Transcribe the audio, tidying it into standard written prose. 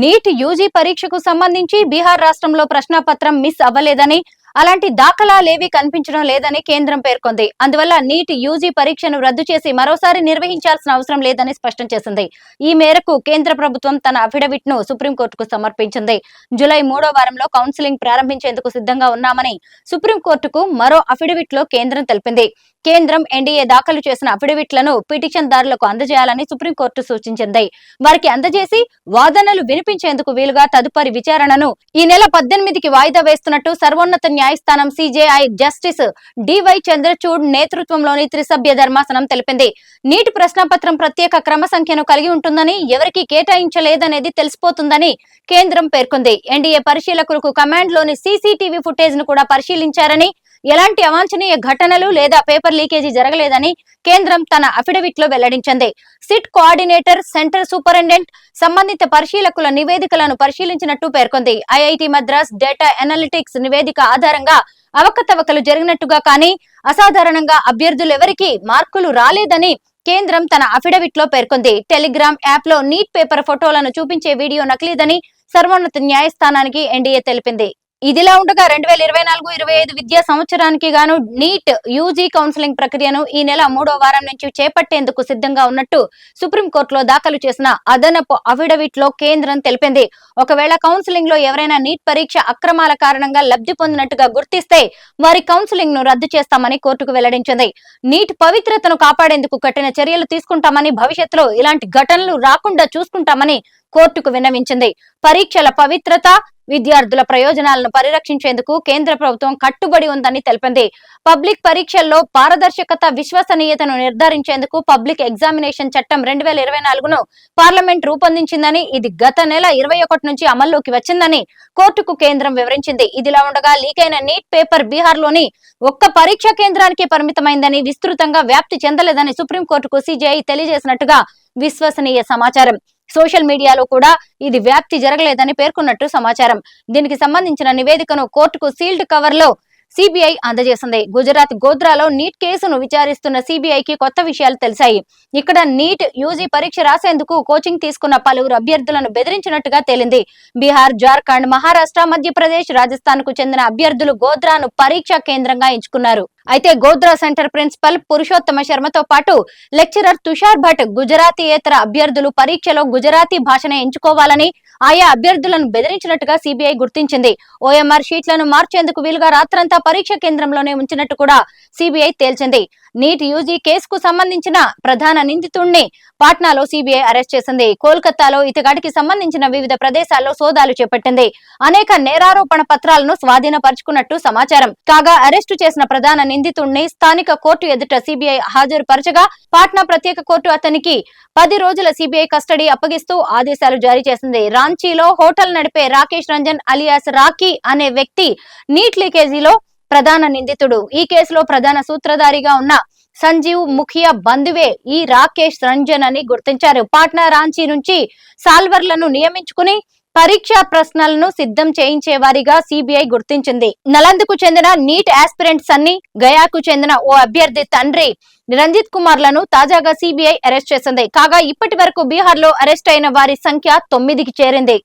NEET UG పరీక్షకు సంబంధించి బీహార్ రాష్ట్రంలో ప్రశ్నాపత్రం మిస్ అవ్వలేదని, అలాంటి దాఖలాలేవీ కనిపించడం లేదని కేంద్రం పేర్కొంది. అందువల్ల నీట్ యూజీ పరీక్షను రద్దు చేసి మరోసారి నిర్వహించాల్సిన అవసరం లేదని స్పష్టం చేసింది. ఈ మేరకు కేంద్ర ప్రభుత్వం తన అఫిడవిట్ ను సుప్రీంకోర్టుకు సమర్పించింది. జూలై 3వ వారంలో కౌన్సిలింగ్ ప్రారంభించేందుకు సిద్ధంగా ఉన్నామని సుప్రీంకోర్టుకు మరో అఫిడవిట్ లో కేంద్రం తెలిపింది. కేంద్రం ఎన్డీఏ దాఖలు చేసిన అఫిడవిట్లను పిటిషన్దారులకు అందజేయాలని సుప్రీంకోర్టు సూచించింది. వారికి అందజేసి వాదనలు వినిపించేందుకు వీలుగా తదుపరి విచారణను ఈ నెల 18కి వాయిదా వేస్తున్నట్టు సర్వోన్నత న్యాయస్థానం సిజేఐ జస్టిస్ డివై చంద్రచూడ్ నేతృత్వంలోని త్రిసభ్య ధర్మాసనం తెలిపింది. నీట్ ప్రశ్నాపత్రం ప్రత్యేక క్రమ సంఖ్యను కలిగి ఉంటుందని, ఎవరికి కేటాయించలేదనేది తెలిసిపోతుందని కేంద్రం పేర్కొంది. ఎన్డీఏ పరిశీలకులకు కమాండ్ లోని సీసీటీవీ ఫుటేజ్ ను కూడా పరిశీలించారని, ఎలాంటి అవాంఛనీయ ఘటనలు లేదా పేపర్ లీకేజీ జరగలేదని కేంద్రం తన అఫిడవిట్ లో వెల్లడించింది. సిట్ కోఆర్డినేటర్, సెంటర్ సూపరింటెండెంట్ సంబంధిత పరిశీలకుల నివేదికలను పరిశీలించినట్టు పేర్కొంది. ఐఐటి మద్రాస్ డేటా అనాలిటిక్స్ నివేదిక ఆధారంగా అవకతవకలు జరిగినట్టుగా, కానీ అసాధారణంగా అభ్యర్థులెవరికీ మార్కులు రాలేదని కేంద్రం తన అఫిడవిట్ లో పేర్కొంది. టెలిగ్రామ్ యాప్ లో నీట్ పేపర్ ఫోటోలను చూపించే వీడియో నకిలీదని సర్వోన్నత న్యాయస్థానానికి ఎన్డీఏ తెలిపింది. ఇదిలా ఉండగా 2024-25 విద్యా సంవత్సరానికి గాను నీట్ యూజీ కౌన్సిలింగ్ ప్రక్రియను ఈ నెల 3వ వారం నుంచి చేపట్టేందుకు సిద్ధంగా ఉన్నట్టు సుప్రీంకోర్టులో దాఖలు చేసిన అదనపు అఫిడవిట్ లో కేంద్రం తెలిపింది. ఒకవేళ కౌన్సిలింగ్ లో ఎవరైనా నీట్ పరీక్ష అక్రమాల కారణంగా లబ్ధి పొందినట్టుగా గుర్తిస్తే వారి కౌన్సిలింగ్ ను రద్దు చేస్తామని కోర్టుకు వెల్లడించింది. నీట్ పవిత్రతను కాపాడేందుకు కఠిన చర్యలు తీసుకుంటామని, భవిష్యత్తులో ఇలాంటి ఘటనలు రాకుండా చూసుకుంటామని కోర్టుకు విన్నవించింది. పరీక్షల పవిత్రత, విద్యార్థుల ప్రయోజనాలను పరిరక్షించేందుకు కేంద్ర ప్రభుత్వం కట్టుబడి ఉందని తెలిపింది. పబ్లిక్ పరీక్షల్లో పారదర్శకత, విశ్వసనీయతను నిర్ధారించేందుకు పబ్లిక్ ఎగ్జామినేషన్ చట్టం 2024ను పార్లమెంట్ రూపొందించిందని, ఇది గత నెల 21 నుంచి అమల్లోకి వచ్చిందని కోర్టుకు కేంద్రం వివరించింది. ఇదిలా ఉండగా లీకైన నీట్ పేపర్ బీహార్ లోని ఒక్క పరీక్షా కేంద్రానికి పరిమితమైందని, విస్తృతంగా వ్యాప్తి చెందలేదని సుప్రీంకోర్టుకు సిజేఐ తెలియజేసినట్టుగా విశ్వసనీయ సమాచారం. సోషల్ మీడియాలో కూడా ఇది వ్యాప్తి జరగలేదని పేర్కొన్నట్టు సమాచారం. దీనికి సంబంధించిన నివేదికను కోర్టుకు సీల్డ్ కవర్ లో సిబిఐ అందజేసింది. గుజరాత్ గోధ్రాలో నీట్ కేసును విచారిస్తున్న సిబిఐకి కొత్త విషయాలు తెలిసాయి. ఇక్కడ నీట్ యూజీ పరీక్ష రాసేందుకు కోచింగ్ తీసుకున్న పలువురు అభ్యర్థులను బెదిరించినట్టుగా తేలింది. బీహార్, జార్ఖండ్, మహారాష్ట్ర, మధ్యప్రదేశ్, రాజస్థాన్ కు చెందిన అభ్యర్థులు గోధ్రాను పరీక్షా కేంద్రంగా ఎంచుకున్నారు. అయితే గోధ్రా సెంటర్ ప్రిన్సిపల్ పురుషోత్తమ శర్మతో పాటు లెక్చరర్ తుషార్ భట్ గుజరాతీయేతర అభ్యర్థులు పరీక్షలో గుజరాతీ భాషనే ఎంచుకోవాలని ఆయా అభ్యర్థులను బెదిరించినట్టుగా సిబిఐ గుర్తించింది. ఓఎంఆర్ షీట్లను మార్చేందుకు వీలుగా రాత్రంతా పరీక్ష కేంద్రంలోనే ఉంచినట్టు కూడా సిబిఐ తేల్చింది. నీట్ యూజీ కేసుకు సంబంధించిన ప్రధాన నిందితుడిని పాట్నాలో సిబిఐ అరెస్ట్ చేసింది. కోల్కతాలో ఇతగాడికి సంబంధించిన వివిధ ప్రదేశాల్లో సోదాలు చేపట్టింది. అనేక నేరారోపణ పత్రాలను స్వాధీనపరుచుకున్నట్టు సమాచారం. కాగా అరెస్టు చేసిన ప్రధాన నిందితుడిని స్థానిక కోర్టు ఎదుట సిబిఐ హాజరుపరచగా పాట్నా ప్రత్యేక కోర్టు అతనికి 10 రోజుల సిబిఐ కస్టడీ అప్పగిస్తూ ఆదేశాలు జారీ చేసింది. రాంచీలో హోటల్ నడిపే రాకేష్ రంజన్ అలియాస్ రాకీ అనే వ్యక్తి నీట్ లీకేజీలో ప్రధాన నిందితుడు. ఈ కేసులో ప్రధాన సూత్రధారిగా ఉన్న సంజీవ్ ముఖియా బంధువే ఈ రాకేష్ రంజన్ అని గుర్తించారు. పాట్నా, రాంచీ నుంచి సాల్వర్లను నియమించుకుని పరీక్షా ప్రశ్నలను సిద్ధం చేయించే వారిగా సిబిఐ గుర్తించింది. నలంద్కు చెందిన నీట్ ఆస్పిరెంట్ సన్నీ, గయాకు చెందిన ఓ అభ్యర్థి తండ్రి రంజిత్ కుమార్ లను తాజాగా సిబిఐ అరెస్ట్ చేసింది. కాగా ఇప్పటి వరకు బీహార్ లో అరెస్ట్ అయిన వారి సంఖ్య 9కి చేరింది.